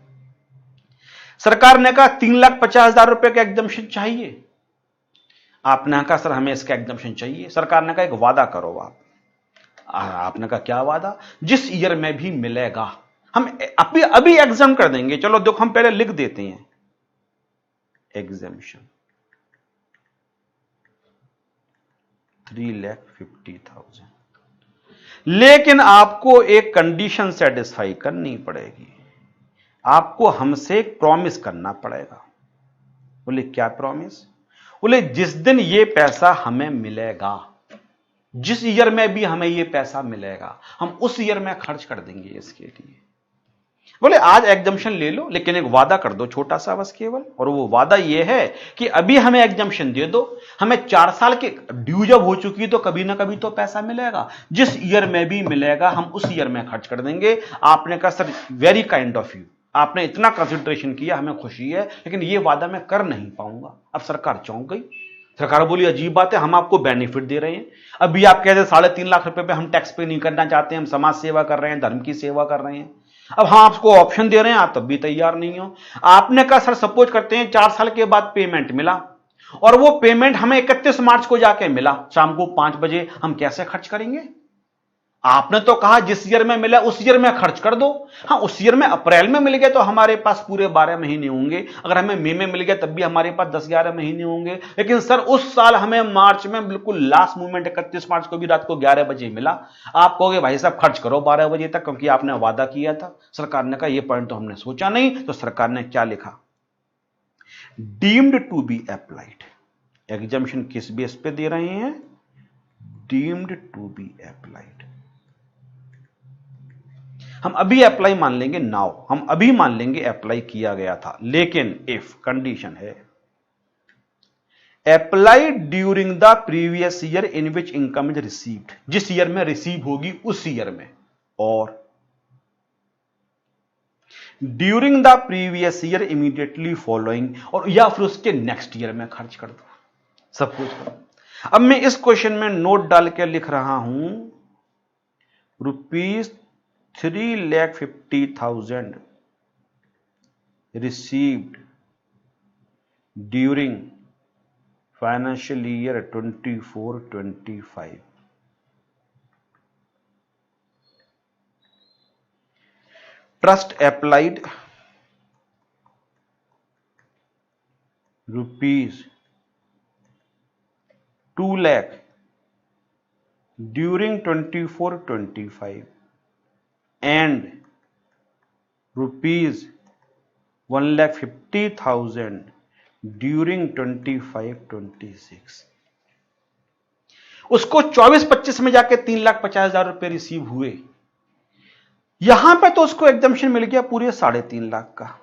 सरकार ने कहा 3,50,000 रुपए का एग्जामिशन चाहिए। आपने कहा सर हमें इसका एग्जामिशन चाहिए। सरकार ने कहा एक वादा करो आप। आपने कहा क्या वादा? जिस ईयर में भी मिलेगा हम अभी एग्जाम कर देंगे। चलो देखो हम पहले लिख देते हैं एग्जामिशन 3,50,000, लेकिन आपको एक कंडीशन सेटिस्फाई करनी पड़ेगी, आपको हमसे एक प्रॉमिस करना पड़ेगा। बोले क्या प्रॉमिस? बोले जिस दिन ये पैसा हमें मिलेगा, जिस ईयर में भी हमें ये पैसा मिलेगा, हम उस ईयर में खर्च कर देंगे इसके लिए। बोले आज एग्जामिशन ले लो लेकिन एक वादा कर दो छोटा सा बस केवल, और वो वादा ये है कि अभी हमें एग्जामिशन दे दो, हमें 4 साल के ड्यू जब हो चुकी तो कभी ना कभी तो पैसा मिलेगा, जिस ईयर में भी मिलेगा हम उस ईयर में खर्च कर देंगे। आपने कहा sir very kind of you, आपने इतना कंसिडरेशन किया, हमें खुशी है, लेकिन ये वादा मैं कर नहीं पाऊंगा। अब सरकार चौंक गई। सरकार बोली अजीब बात है, हम आपको बेनिफिट दे रहे हैं, अभी आप कहते 3.5 लाख रुपए पे हम टैक्स पे नहीं करना चाहते, हम समाज सेवा कर रहे हैं, धर्म की सेवा कर रहे हैं। अब हम आपको ऑप्शन दे रहे हैं, आप तब भी तैयार नहीं हो। आपने कहा सर सपोज करते हैं 4 साल के बाद पेमेंट मिला, और वो पेमेंट हमें 31 मार्च को जाके मिला शाम को 5 बजे, हम कैसे खर्च करेंगे? आपने तो कहा जिस ईयर में मिला उस ईयर में खर्च कर दो। हाँ, उस ईयर में अप्रैल में मिल गया तो हमारे पास पूरे 12 महीने होंगे, अगर हमें मई में मिल गया तब भी हमारे पास 10-11 महीने होंगे। लेकिन सर उस साल हमें मार्च में बिल्कुल लास्ट मोमेंट 31 मार्च को भी रात को 11 बजे मिला। आप कहोगे भाई साहब खर्च करो 12 बजे तक क्योंकि आपने वादा किया था। सरकार ने कहा यह पॉइंट तो हमने सोचा नहीं, तो सरकार ने क्या लिखा? Deemed to be applied. Exemption किस बेस पे दे रहे हैं? Deemed to be applied. हम अभी अप्लाई मान लेंगे नाउ, हम अभी मान लेंगे अप्लाई किया गया था, लेकिन इफ कंडीशन है applied during the previous year in which income is received, जिस ईयर में रिसीव होगी उस ईयर में, और during the previous year immediately following, और या फिर उसके नेक्स्ट ईयर में खर्च कर दो, सब कुछ। अब मैं इस क्वेश्चन में नोट डाल के लिख रहा हूं ₹3,50,000 received during financial year 24-25। Trust applied ₹2 lakh during 24-25 and ₹1,50,000 during 25-26। उसको 24-25 में जाके 3,50,000 रुपए रिसीव हुए, यहां पे तो उसको एग्जम्पशन मिल गया पूरे 3.5 लाख का।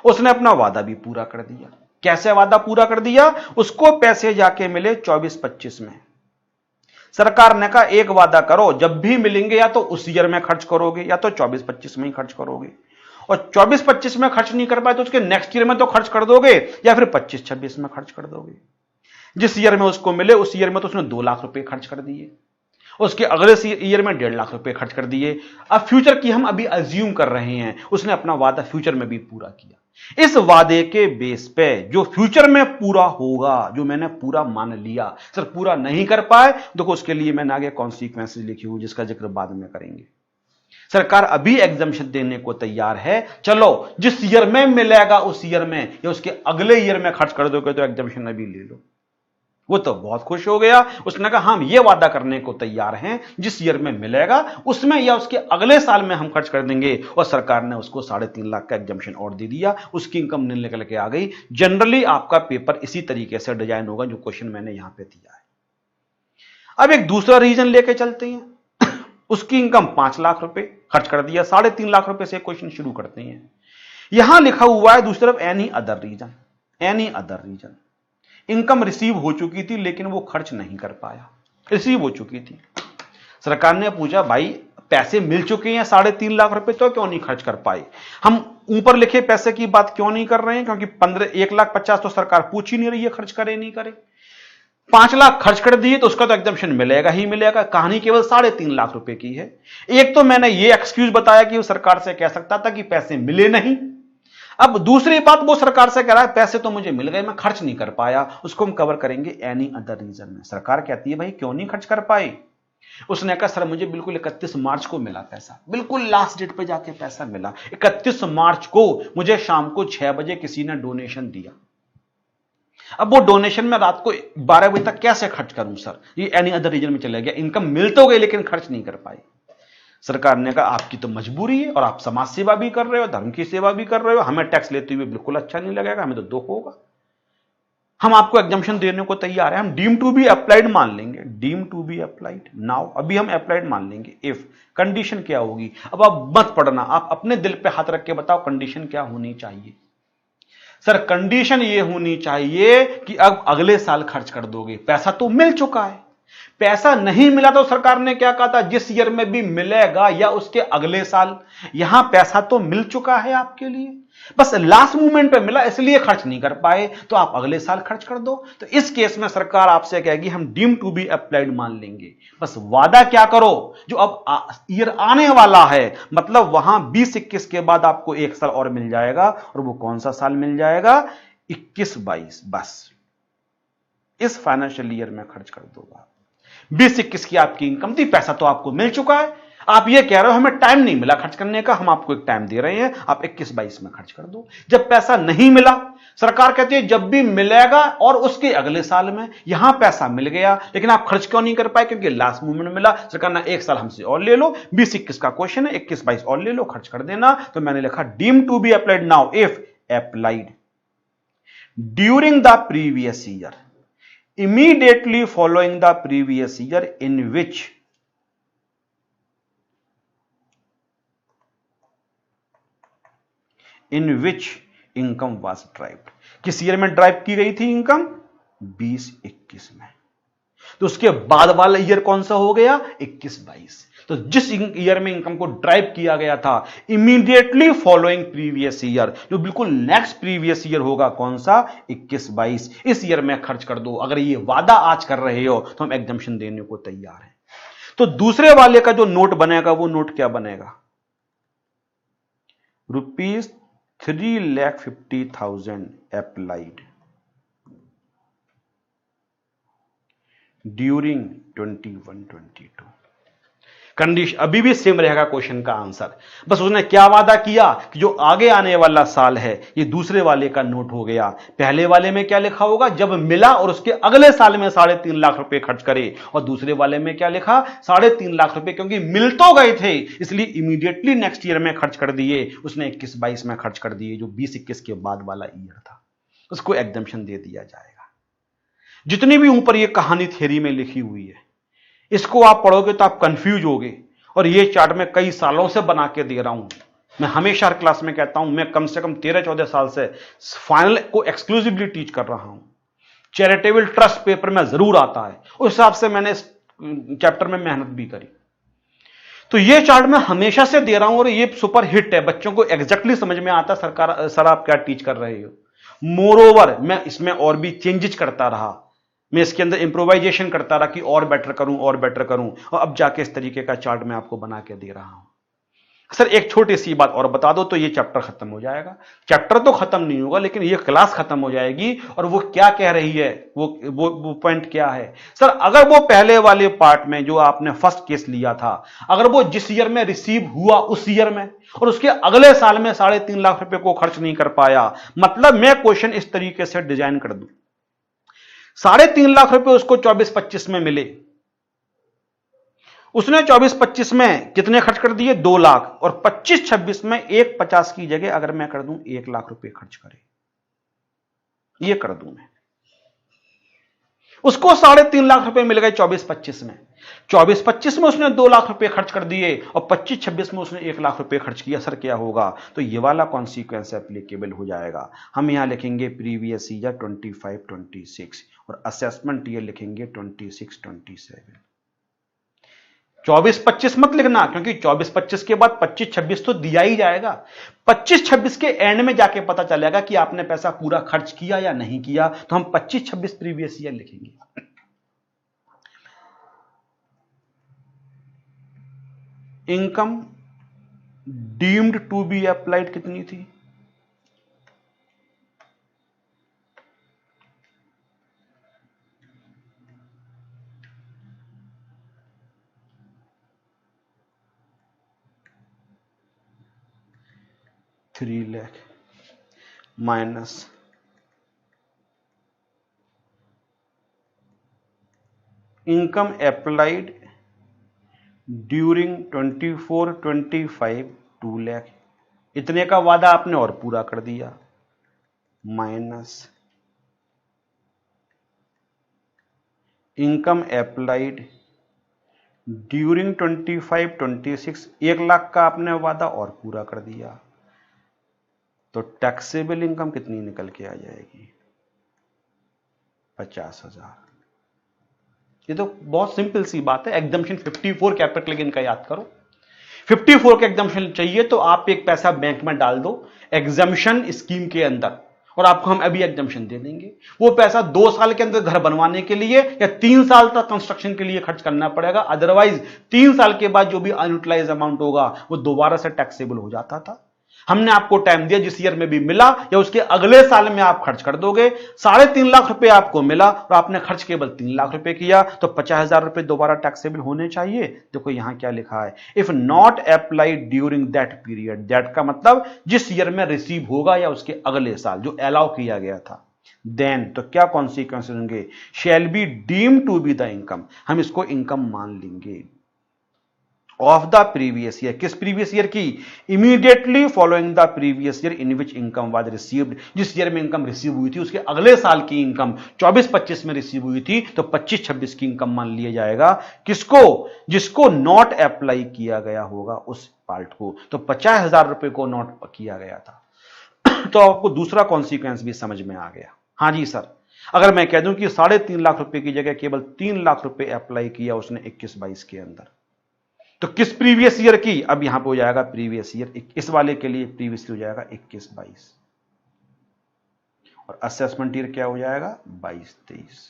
उसने अपना वादा भी पूरा कर दिया। कैसे वादा पूरा कर दिया? उसको पैसे जाके मिले 24-25 में। सरकार ने कहा एक वादा करो, जब भी मिलेंगे या तो उस ईयर में खर्च करोगे या तो 24-25 में ही खर्च करोगे, और 24-25 में खर्च नहीं कर पाए तो उसके नेक्स्ट ईयर में तो खर्च कर दोगे या फिर 25-26 में खर्च कर दोगे। जिस ईयर में उसको मिले उस ईयर में तो उसने 2 लाख रुपए खर्च कर दिए, उसके अगले ईयर में 1.5 लाख रुपए खर्च कर दिए। अब फ्यूचर की हम अभी अज्यूम कर रहे हैं, उसने अपना वादा फ्यूचर में भी पूरा किया। इस वादे के बेस पे जो फ्यूचर में पूरा होगा, जो मैंने पूरा मान लिया, सर पूरा नहीं कर पाए, देखो उसके लिए मैंने आगे कॉन्सिक्वेंसेस लिखी हुई जिसका जिक्र बाद में करेंगे। सरकार अभी एग्जम्पशन देने को तैयार है, चलो जिस ईयर में मिलेगा उस ईयर में या उसके अगले ईयर में खर्च कर दोगे तो एग्जम्पशन अभी ले लो। वो तो बहुत खुश हो गया, उसने कहा हम ये वादा करने को तैयार हैं, जिस ईयर में मिलेगा उसमें या उसके अगले साल में हम खर्च कर देंगे, और सरकार ने उसको 3.5 लाख का एग्जम्पशन और दे दिया, उसकी इनकम निकल के आ गई। जनरली आपका पेपर इसी तरीके से डिजाइन होगा जो क्वेश्चन मैंने यहां पे दिया है। अब एक दूसरा रीजन लेके चलते हैं। उसकी इनकम 5 लाख रुपए खर्च कर दिया, 3.5 लाख रुपए से क्वेश्चन शुरू करते हैं। यहां लिखा हुआ है दूसरी तरफ any other reason, any other reason. Income receive हो चुकी थी लेकिन वो खर्च नहीं कर पाया, रिसीव हो चुकी थी। सरकार ने पूछा भाई पैसे मिल चुके हैं 3.5 लाख रुपए, तो क्यों नहीं खर्च कर पाए? हम ऊपर लिखे पैसे की बात क्यों नहीं कर रहे हैं? क्योंकि 1,50,000 तो सरकार पूछ ही नहीं रही है खर्च करे नहीं करे। 5 लाख खर्च कर दिए तो उसका तो एग्जम्पशन मिलेगा ही मिलेगा। कहानी केवल 3.5 लाख रुपए की है। एक तो मैंने ये एक्सक्यूज बताया कि वो सरकार से कह सकता था कि पैसे मिले नहीं। अब दूसरी बात वो सरकार से कह रहा है पैसे तो मुझे मिल गए, मैं खर्च नहीं कर पाया, उसको हम कवर करेंगे एनी अदर रीजन में। सरकार कहती है भाई क्यों नहीं खर्च कर पाए? उसने कहा सर मुझे बिल्कुल 31 मार्च को मिला पैसा, बिल्कुल लास्ट डेट पे जाके पैसा मिला। 31 मार्च को मुझे शाम को 6 बजे किसी ने डोनेशन दिया। अब वो डोनेशन में रात को 12 बजे तक कैसे खर्च करूं सर? ये एनी अदर रीजन में चला गया। इनकम मिल तो गई लेकिन खर्च नहीं कर पाए। सरकार ने कहा आपकी तो मजबूरी है और आप समाज सेवा भी कर रहे हो, धर्म की सेवा भी कर रहे हो, हमें टैक्स लेते हुए बिल्कुल अच्छा नहीं लगेगा, हमें तो दुख होगा। हम आपको एग्जम्पशन देने को तैयार है, हम डीम टू बी अप्लाइड मान लेंगे, deem to be applied now. अभी हम अप्लाइड मान लेंगे। इफ कंडीशन क्या होगी? अब आप मत पढ़ना, आप अपने दिल पे हाथ रख के बताओ कंडीशन क्या होनी चाहिए। सर कंडीशन ये होनी चाहिए कि अब अगले साल खर्च कर दोगे, पैसा तो मिल चुका है। पैसा नहीं मिला तो सरकार ने क्या कहा था? जिस ईयर में भी मिलेगा या उसके अगले साल। यहां पैसा तो मिल चुका है आपके लिए, बस लास्ट मोमेंट पे मिला इसलिए खर्च नहीं कर पाए, तो आप अगले साल खर्च कर दो। तो इस केस में सरकार आपसे कहेगी हम डीम टू बी अप्लाइड मान लेंगे। बस वादा क्या करो, जो अब ईयर आने वाला है, मतलब वहां 20-21 के बाद आपको एक साल और मिल जाएगा, और वो कौन सा साल मिल जाएगा? 21-22। बस इस फाइनेंशियल ईयर में खर्च कर दोगा। 20-21 की आपकी इनकम थी, पैसा तो आपको मिल चुका है। आप ये कह रहे हो हमें टाइम नहीं मिला खर्च करने का, हम आपको एक टाइम दे रहे हैं, आप 21-22 में खर्च कर दो। जब पैसा नहीं मिला, सरकार कहती है जब भी मिलेगा और उसके अगले साल में। यहां पैसा मिल गया लेकिन आप खर्च क्यों नहीं कर पाए? क्योंकि लास्ट मोमेंट मिला। सरकार ने एक साल हमसे और ले लो, 20-21 का क्वेश्चन है, 21-22 और ले लो, खर्च कर देना। तो मैंने लिखा deem to be applied now if applied during the previous year immediately following the previous year in which income was derived। किस ईयर में ड्राइव की गई थी इनकम? 20-21 में। तो उसके बाद वाला ईयर कौन सा हो गया? 21-22। तो जिस ईयर में इनकम को ड्राइव किया गया था इमीडिएटली फॉलोइंग प्रीवियस ईयर, जो बिल्कुल नेक्स्ट प्रीवियस ईयर होगा, कौन सा? 21-22, इस ईयर में खर्च कर दो। अगर ये वादा आज कर रहे हो तो हम एग्जम्पशन देने को तैयार हैं। तो दूसरे वाले का जो नोट बनेगा वो नोट क्या बनेगा? ₹3,50,000 अप्लाइड ड्यूरिंग 21-22। कंडीशन अभी भी सेम रहेगा क्वेश्चन का आंसर, बस उसने क्या वादा किया कि जो आगे आने वाला साल है ये दूसरे वाले का नोट हो गया। पहले वाले में क्या लिखा होगा? जब मिला और उसके अगले साल में 3.5 लाख रुपए खर्च करे। और दूसरे वाले में क्या लिखा? 3.5 लाख रुपए, क्योंकि मिल तो गए थे इसलिए इमीडिएटली नेक्स्ट ईयर में खर्च कर दिए। उसने 21-22 में खर्च कर दिए, जो 20-21 के बाद वाला ईयर था, उसको एग्जम्पशन दे दिया जाएगा। जितनी भी ऊपर ये कहानी थ्योरी में लिखी हुई है, इसको आप पढ़ोगे तो आप कंफ्यूज होगे। और ये चार्ट मैं कई सालों से बना के दे रहा हूं। मैं हमेशा हर क्लास में कहता हूं, मैं कम से कम 13-14 साल से फाइनल को एक्सक्लूसिवली टीच कर रहा हूं। चैरिटेबल ट्रस्ट पेपर में जरूर आता है, उस हिसाब से मैंने इस चैप्टर में मेहनत भी करी। तो ये चार्ट मैं हमेशा से दे रहा हूं और ये सुपर हिट है, बच्चों को एग्जैक्टली समझ में आता है सरकार सर आप क्या टीच कर रहे हो। मोरओवर मैं इसमें और भी चेंजेस करता रहा, मैं इसके अंदर इंप्रोवाइजेशन करता रहा कि और बेटर करूं और बेटर करूं, और अब जाके इस तरीके का चार्ट मैं आपको बना के दे रहा हूं। सर एक छोटी सी बात और बता दो तो ये चैप्टर खत्म हो जाएगा। चैप्टर तो खत्म नहीं होगा लेकिन ये क्लास खत्म हो जाएगी। और वो क्या कह रही है, वो पॉइंट क्या है? सर अगर वो पहले वाले पार्ट में जो आपने फर्स्ट केस लिया था, अगर वो जिस ईयर में रिसीव हुआ उस ईयर में और उसके अगले साल में 3.5 लाख रुपए को खर्च नहीं कर पाया, मतलब मैं क्वेश्चन इस तरीके से डिजाइन कर दूं, 3.5 लाख रुपए उसको 24-25 में मिले, उसने 24-25 में कितने खर्च कर दिए? 2 लाख। और 25-26 में 1.50 की जगह अगर मैं कर दूं 1 लाख रुपए खर्च करे, ये कर दूं मैं, उसको 3.5 लाख रुपए मिल गए 24-25 में। 24-25 में उसने 2 लाख रुपए खर्च कर दिए और 25-26 में उसने 1 लाख रुपए खर्च किया। सर क्या होगा? तो ये वाला कॉन्सिक्वेंस एप्लीकेबल हो जाएगा। हम यहां लिखेंगे प्रीवियस ईयर 25-26 और असेसमेंट ईयर लिखेंगे 26-27। 24-25 मत लिखना, क्योंकि 24-25 के बाद 25-26 तो दिया ही जाएगा। 25-26 के एंड में जाके पता चलेगा कि आपने पैसा पूरा खर्च किया या नहीं किया, तो हम 25-26 प्रीवियस ईयर लिखेंगे। Income deemed to be applied कितनी थी? $3 lakh minus income applied during 24-25 2 lakh, इतने का वादा आपने और पूरा कर दिया, minus income applied during 25-26 1 lakh का आपने वादा और पूरा कर दिया। तो टैक्सेबल इनकम कितनी निकल के आ जाएगी? 50,000। ये तो बहुत सिंपल सी बात है। एग्जम्पशन 54 कैपिटल गेन का याद करो। 54 का एग्जम्पशन चाहिए तो आप एक पैसा बैंक में डाल दो एग्जम्पशन स्कीम के अंदर और आपको हम अभी एग्जम्पशन दे देंगे। वो पैसा 2 साल के अंदर घर बनवाने के लिए या 3 साल तक कंस्ट्रक्शन के लिए खर्च करना पड़ेगा, अदरवाइज 3 साल के बाद जो भी अनयूटिलाइज अमाउंट होगा वो दोबारा से टैक्सेबल हो जाता था। हमने आपको टाइम दिया, जिस ईयर में भी मिला या उसके अगले साल में आप खर्च कर दोगे। 3.5 लाख रुपए आपको मिला और आपने खर्च केवल 3 लाख रुपए किया, तो 50,000 रुपए दोबारा टैक्सेबल होने चाहिए। देखो यहां क्या लिखा है, if not applied during that period, that का मतलब जिस ईयर में रिसीव होगा या उसके अगले साल जो अलाउ किया गया था, देन तो क्या कॉन्सिक्वेंसेस होंगे? Shall be deem to be the income, हम इसको इनकम मान लेंगे। ऑफ द प्रीवियस ईयर, किस प्रीवियस ईयर की? Immediately following the previous year in which income was received, जिस ईयर में इनकम रिसीव हुई थी उसके अगले साल की इनकम 24-25 में रिसीव हुई थी, तो 25-26 की इनकम मान लिया जाएगा। किसको? जिसको नॉट अप्लाई किया गया होगा उस पार्ट को। तो 50,000 रुपए को नॉट किया गया था। तो आपको दूसरा कॉन्सिक्वेंस भी समझ में आ गया। हाँ जी सर, अगर मैं कह दूं कि 3.5 लाख रुपए की जगह केवल 3 लाख रुपए अप्लाई किया उसने 21-22 के अंदर, तो किस प्रीवियस ईयर की? अब यहां पे हो जाएगा प्रीवियस ईयर, इस वाले के लिए प्रीवियस हो जाएगा 21-22, और असेसमेंट ईयर क्या हो जाएगा? 22-23।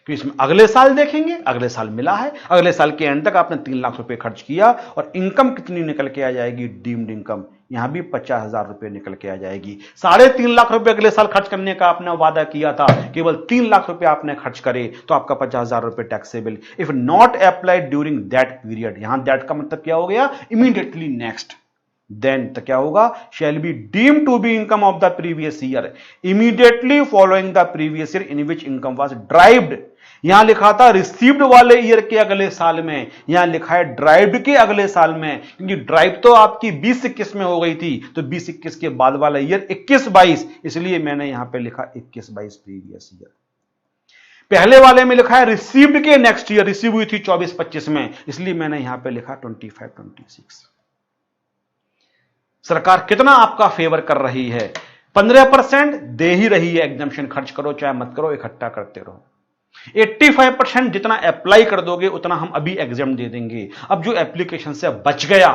क्योंकि इसमें अगले साल देखेंगे, अगले साल मिला है, अगले साल के एंड तक आपने 3 लाख रुपए खर्च किया, और इनकम कितनी निकल के आ जाएगी? डीम्ड इनकम, यहां भी 50,000 रुपए निकल के आ जाएगी। 3.5 लाख रुपए अगले साल खर्च करने का आपने वादा किया था, केवल 3 लाख रुपए आपने खर्च करे तो आपका 50,000 रुपए taxable. If not applied during that period, यहां दैट का मतलब क्या हो गया? इमीडिएटली नेक्स्ट, देन तो क्या होगा? Shall be deemed to be income of the previous year immediately following the previous year in which income was derived. यहां लिखा था रिसीव्ड वाले ईयर के अगले साल में, यहां लिखा है ड्राइव्ड के अगले साल में, क्योंकि ड्राइव तो आपकी 20-21 में हो गई थी, तो 20-21 के बाद वाला ईयर 21-22, इसलिए मैंने यहां पे लिखा 21-22 प्रीवियस ईयर। पहले वाले में लिखा है रिसीव्ड के नेक्स्ट ईयर, रिसीव हुई थी 24-25 में, इसलिए मैंने यहां पे लिखा 25-26। सरकार कितना आपका फेवर कर रही है? 15% दे ही रही है एग्जम्पशन, खर्च करो चाहे मत करो, इकट्ठा करते रहो। 85% जितना अप्लाई कर दोगे उतना हम अभी एग्जाम दे देंगे। अब जो एप्लीकेशन से बच गया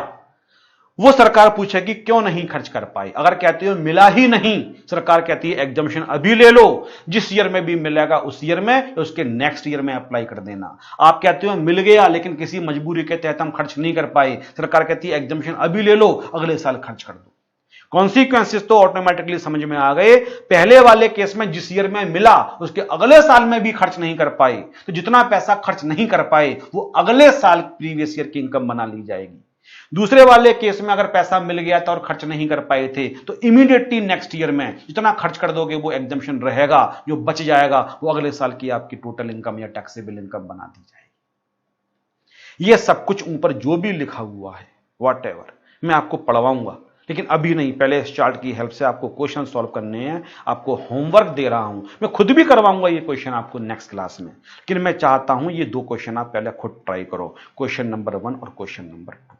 वो सरकार पूछेगी क्यों नहीं खर्च कर पाए। अगर कहते हो मिला ही नहीं, सरकार कहती है एग्जामिशन अभी ले लो, जिस ईयर में भी मिलेगा उस ईयर में, उसके नेक्स्ट ईयर में अप्लाई कर देना। आप कहते हो मिल गया लेकिन किसी मजबूरी के तहत हम खर्च नहीं कर पाए, सरकार कहती है एग्जामिशन अभी ले लो, अगले साल खर्च कर दो। कॉन्सिक्वेंसेस तो ऑटोमेटिकली समझ में आ गए। पहले वाले केस में जिस ईयर में मिला उसके अगले साल में भी खर्च नहीं कर पाए, तो जितना पैसा खर्च नहीं कर पाए वो अगले साल प्रीवियस ईयर की इनकम बना ली जाएगी। दूसरे वाले केस में अगर पैसा मिल गया था और खर्च नहीं कर पाए थे, तो इमीडिएटली नेक्स्ट ईयर में जितना खर्च कर दोगे वो एग्जम्पशन रहेगा, जो बच जाएगा वो अगले साल की आपकी टोटल इनकम या टैक्सेबल इनकम बना दी जाएगी। ये सब कुछ ऊपर जो भी लिखा हुआ है व्हाटएवर मैं आपको पढ़वाऊंगा, लेकिन अभी नहीं, पहले इस चार्ट की हेल्प से आपको क्वेश्चन सॉल्व करने हैं, आपको होमवर्क दे रहा हूं, मैं खुद भी करवाऊंगा ये क्वेश्चन आपको नेक्स्ट क्लास में, लेकिन मैं चाहता हूं ये 2 क्वेश्चन आप पहले खुद ट्राई करो, क्वेश्चन नंबर 1 और क्वेश्चन नंबर 2।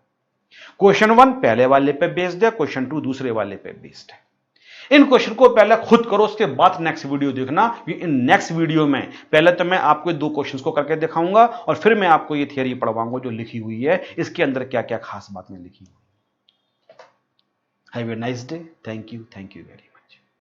क्वेश्चन 1 पहले वाले पे बेस्ड है, क्वेश्चन 2 दूसरे वाले पे बेस्ड है। इन क्वेश्चन को पहले खुद करो, उसके बाद नेक्स्ट वीडियो देखना। इन नेक्स्ट वीडियो में पहले तो मैं आपको 2 क्वेश्चंस को करके दिखाऊंगा और फिर मैं आपको ये थियरी पढ़वाऊंगा जो लिखी हुई है, इसके अंदर क्या क्या खास बातें लिखी हुई। Have a nice day, thank you very much.